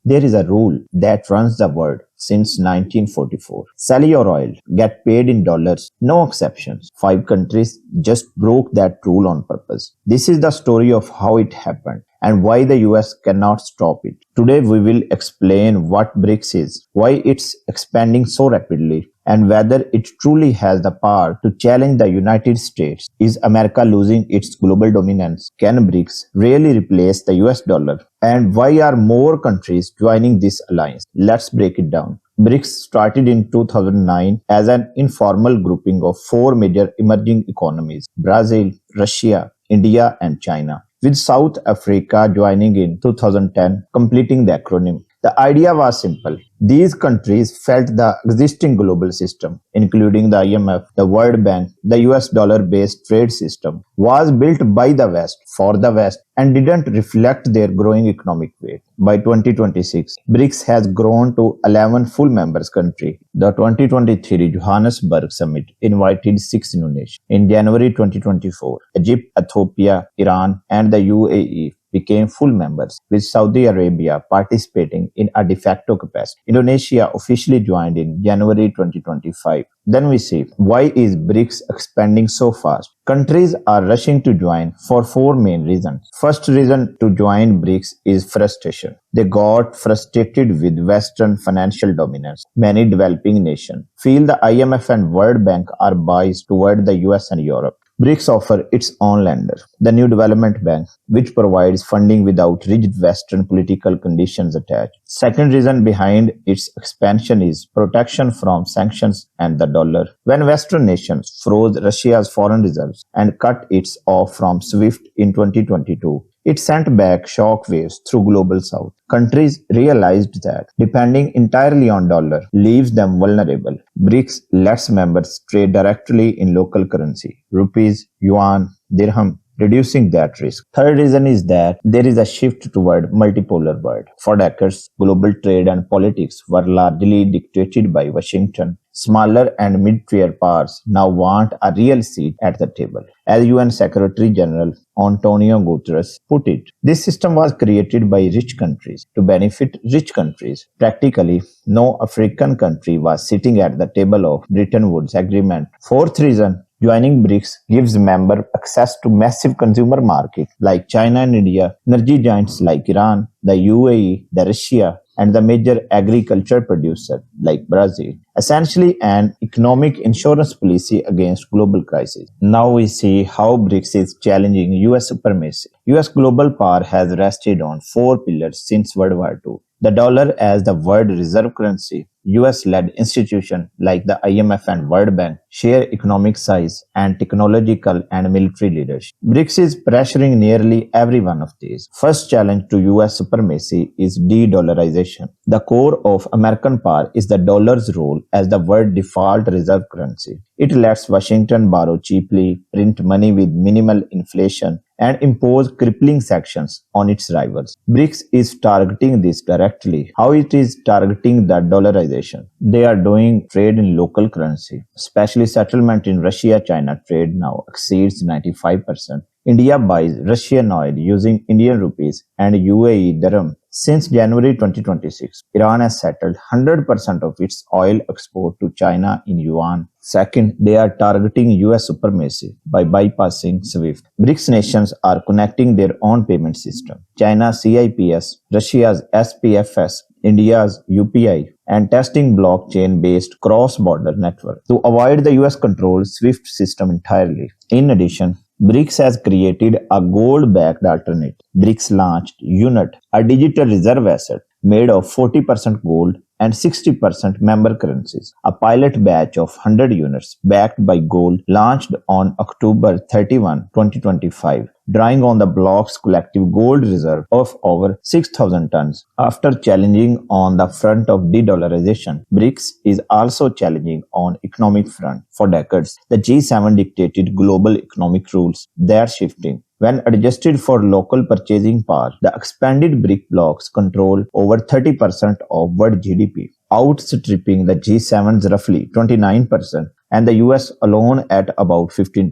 There is a rule that runs the world since 1944. Sell your oil, get paid in dollars, no exceptions. 5 countries just broke that rule on purpose. This is the story of how it happened and why the US cannot stop it. Today we will explain what BRICS is, why it's expanding so rapidly, and whether it truly has the power to challenge the United States. Is America losing its global dominance? Can BRICS really replace the US dollar? And why are more countries joining this alliance? Let's break it down. BRICS started in 2009 as an informal grouping of 4 major emerging economies: Brazil, Russia, India, and China, with South Africa joining in 2010, completing the acronym. The idea was simple. These countries felt the existing global system, including the IMF, the World Bank, the US dollar-based trade system, was built by the West, for the West, and didn't reflect their growing economic weight. By 2026, BRICS has grown to 11 full members countries. The 2023 Johannesburg Summit invited 6 new nations. In January 2024, Egypt, Ethiopia, Iran, and the UAE became full members, with Saudi Arabia participating in a de facto capacity. Indonesia officially joined in January 2025. Then we see, why is BRICS expanding so fast? Countries are rushing to join for 4 main reasons. First reason to join BRICS is frustration. They got frustrated with Western financial dominance. Many developing nations feel the IMF and World Bank are biased toward the US and Europe. BRICS offer its own lender, the New Development Bank, which provides funding without rigid Western political conditions attached. Second reason behind its expansion is protection from sanctions and the dollar. When Western nations froze Russia's foreign reserves and cut its off from SWIFT in 2022, it sent back shock waves through global south. Countries realized that depending entirely on dollar leaves them vulnerable. BRICS lets members trade directly in local currency, rupees, yuan, dirham, reducing that risk. Third reason is that there is a shift toward multipolar world. For decades, global trade and politics were largely dictated by Washington. Smaller and mid-tier powers now want a real seat at the table. As UN Secretary General Antonio Guterres put it, this system was created by rich countries to benefit rich countries. Practically, no African country was sitting at the table of Bretton Woods Agreement. Fourth reason, joining BRICS gives members access to massive consumer markets like China and India, energy giants like Iran, the UAE, the Russia, and the major agriculture producer like Brazil. Essentially an economic insurance policy against global crises. Now we see how BRICS is challenging US supremacy. US global power has rested on 4 pillars since World War II. The dollar as the world reserve currency. US-led institutions like the IMF and World Bank share economic size and technological and military leadership. BRICS is pressuring nearly every one of these. First challenge to US supremacy is de-dollarization. The core of American power is the dollar's role as the world default reserve currency. It lets Washington borrow cheaply, print money with minimal inflation, and impose crippling sanctions on its rivals. BRICS is targeting this directly. How it is targeting the dollarization? They are doing trade in local currency, especially settlement in Russia-China trade now exceeds 95%. India buys Russian oil using Indian rupees and UAE dirham. Since January 2026, Iran has settled 100% of its oil export to China in yuan. Second, they are targeting US supremacy by bypassing SWIFT. BRICS nations are connecting their own payment system. China's CIPS, Russia's SPFS, India's UPI, and testing blockchain-based cross-border network to avoid the US-controlled SWIFT system entirely. In addition, BRICS has created a gold-backed alternative. BRICS launched UNIT, a digital reserve asset made of 40% gold and 60% member currencies. A pilot batch of 100 units backed by gold launched on October 31, 2025, drawing on the bloc's collective gold reserve of over 6,000 tons. After challenging on the front of de-dollarization, BRICS is also challenging on economic front. For decades, the G7 dictated global economic rules. They are shifting. When adjusted for local purchasing power, the expanded BRIC blocs control over 30% of world GDP, outstripping the G7's roughly 29%. and the US alone at about 15%.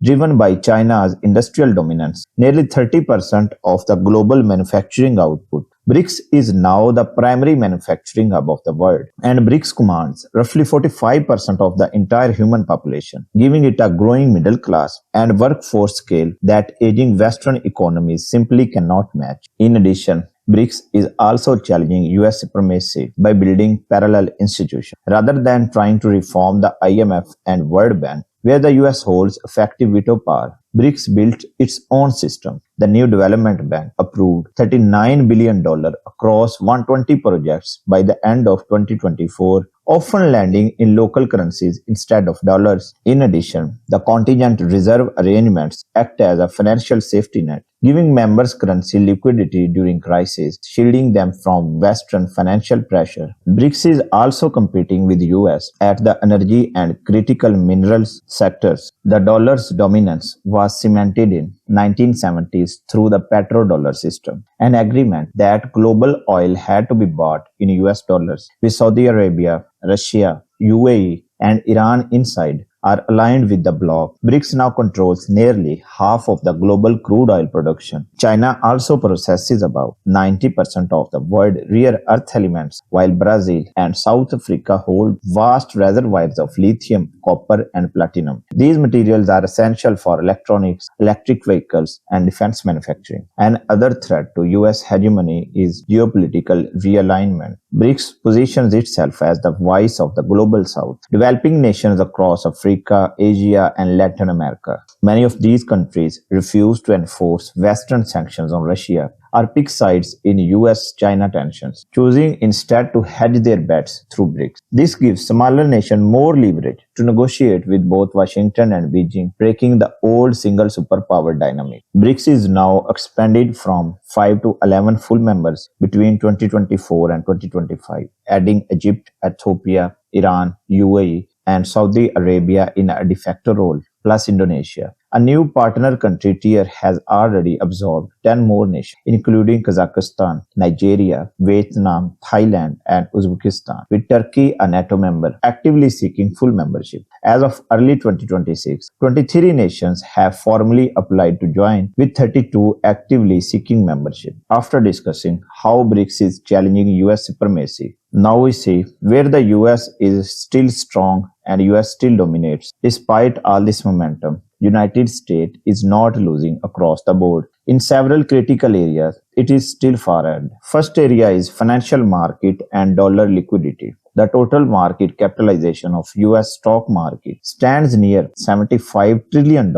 Driven by China's industrial dominance, nearly 30% of the global manufacturing output, BRICS is now the primary manufacturing hub of the world, and BRICS commands roughly 45% of the entire human population, giving it a growing middle class and workforce scale that aging Western economies simply cannot match. In addition, BRICS is also challenging US supremacy by building parallel institutions. Rather than trying to reform the IMF and World Bank, where the US holds effective veto power, BRICS built its own system. The new development bank approved $39 billion across 120 projects by the end of 2024, often landing in local currencies instead of dollars. In addition, the contingent reserve arrangements act as a financial safety net, giving members currency liquidity during crises, shielding them from Western financial pressure. BRICS is also competing with the US at the energy and critical minerals sectors. The dollar's dominance was cemented in 1970s through the petrodollar system, an agreement that global oil had to be bought in US dollars, with Saudi Arabia, Russia, UAE, and Iran inside are aligned with the bloc. BRICS now controls nearly half of the global crude oil production. China also processes about 90% of the world's rare earth elements, while Brazil and South Africa hold vast reservoirs of lithium, copper, and platinum. These materials are essential for electronics, electric vehicles, and defense manufacturing. Another threat to US hegemony is geopolitical realignment. BRICS positions itself as the voice of the global south, developing nations across Africa, Asia, and Latin America. Many of these countries refuse to enforce Western sanctions on Russia or pick sides in US-China tensions, choosing instead to hedge their bets through BRICS. This gives smaller nations more leverage to negotiate with both Washington and Beijing, breaking the old single superpower dynamic. BRICS is now expanded from 5 to 11 full members between 2024 and 2025, adding Egypt, Ethiopia, Iran, UAE, and Saudi Arabia in a de facto role, plus Indonesia. A new partner country tier has already absorbed 10 more nations, including Kazakhstan, Nigeria, Vietnam, Thailand, and Uzbekistan, with Turkey, a NATO member, actively seeking full membership. As of early 2026, 23 nations have formally applied to join, with 32 actively seeking membership. After discussing how BRICS is challenging US supremacy, now we see where the US is still strong and US still dominates. Despite all this momentum, United States is not losing across the board. In several critical areas, it is still far ahead. First area is financial market and dollar liquidity. The total market capitalization of US stock market stands near $75 trillion,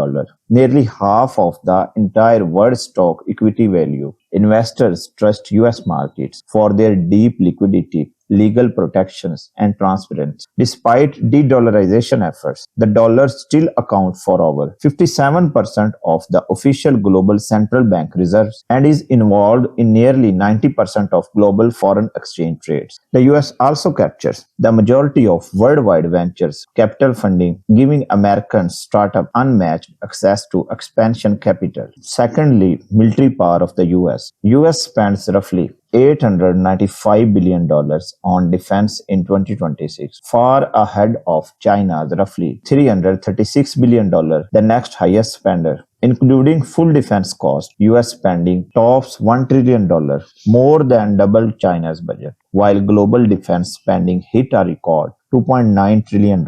nearly half of the entire world stock equity value. Investors trust US markets for their deep liquidity, legal protections, and transparency. Despite de-dollarization efforts, the dollar still accounts for over 57% of the official global central bank reserves and is involved in nearly 90% of global foreign exchange trades. The US also captures the majority of worldwide ventures capital funding, giving American startups unmatched access to expansion capital. Secondly, military power of the US. US spends roughly $895 billion on defense in 2026, far ahead of China's roughly $336 billion, the next highest spender. Including full defense cost, US spending tops $1 trillion, more than double China's budget, while global defense spending hit a record $2.9 trillion.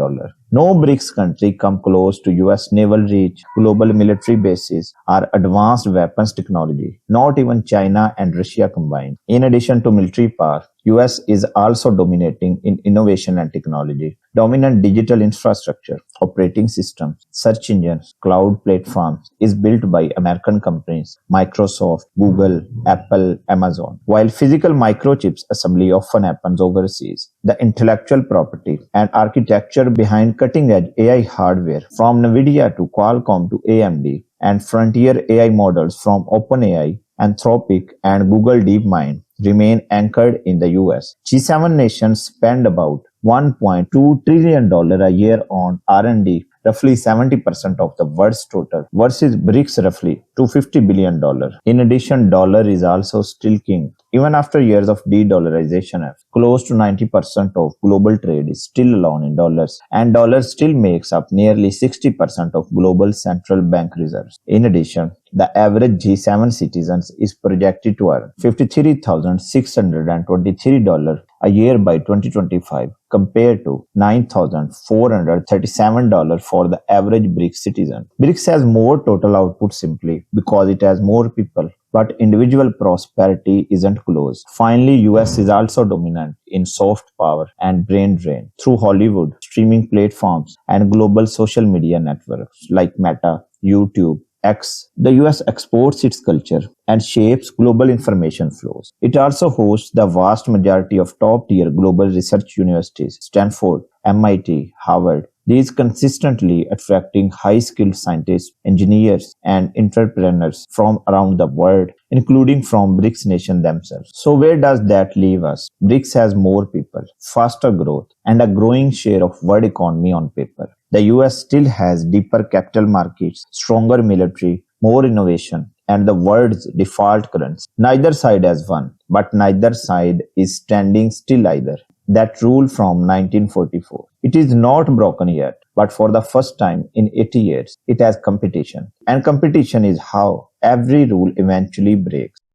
No BRICS country come close to US naval reach, global military bases, or advanced weapons technology, not even China and Russia combined. In addition to military power, US is also dominating in innovation and technology. Dominant digital infrastructure, operating systems, search engines, cloud platforms is built by American companies, Microsoft, Google, Apple, Amazon. While physical microchips assembly often happens overseas, the intellectual property and architecture behind cutting-edge AI hardware from NVIDIA to Qualcomm to AMD and frontier AI models from OpenAI, Anthropic, and Google DeepMind remain anchored in the US. G7 nations spend about $1.2 trillion a year on R&D, roughly 70% of the world's total, versus BRICS roughly $250 billion. In addition, dollar is also still king. Even after years of de-dollarization, close to 90% of global trade is still alone in dollars, and dollar still makes up nearly 60% of global central bank reserves. In addition, the average G7 citizens is projected to earn $53,623 a year by 2025 compared to $9,437 for the average BRICS citizen. BRICS has more total output simply because it has more people, but individual prosperity isn't close. Finally, US is also dominant in soft power and brain drain through Hollywood, streaming platforms, and global social media networks like Meta, YouTube, X. The US exports its culture and shapes global information flows. It also hosts the vast majority of top-tier global research universities, Stanford, MIT, Harvard. These consistently attracting high-skilled scientists, engineers, and entrepreneurs from around the world, including from BRICS nations themselves. So where does that leave us? BRICS has more people, faster growth, and a growing share of world economy on paper. The US still has deeper capital markets, stronger military, more innovation, and the world's default currency. Neither side has won, but neither side is standing still either. That rule from 1944. It is not broken yet, but for the first time in 80 years, it has competition. And competition is how every rule eventually breaks.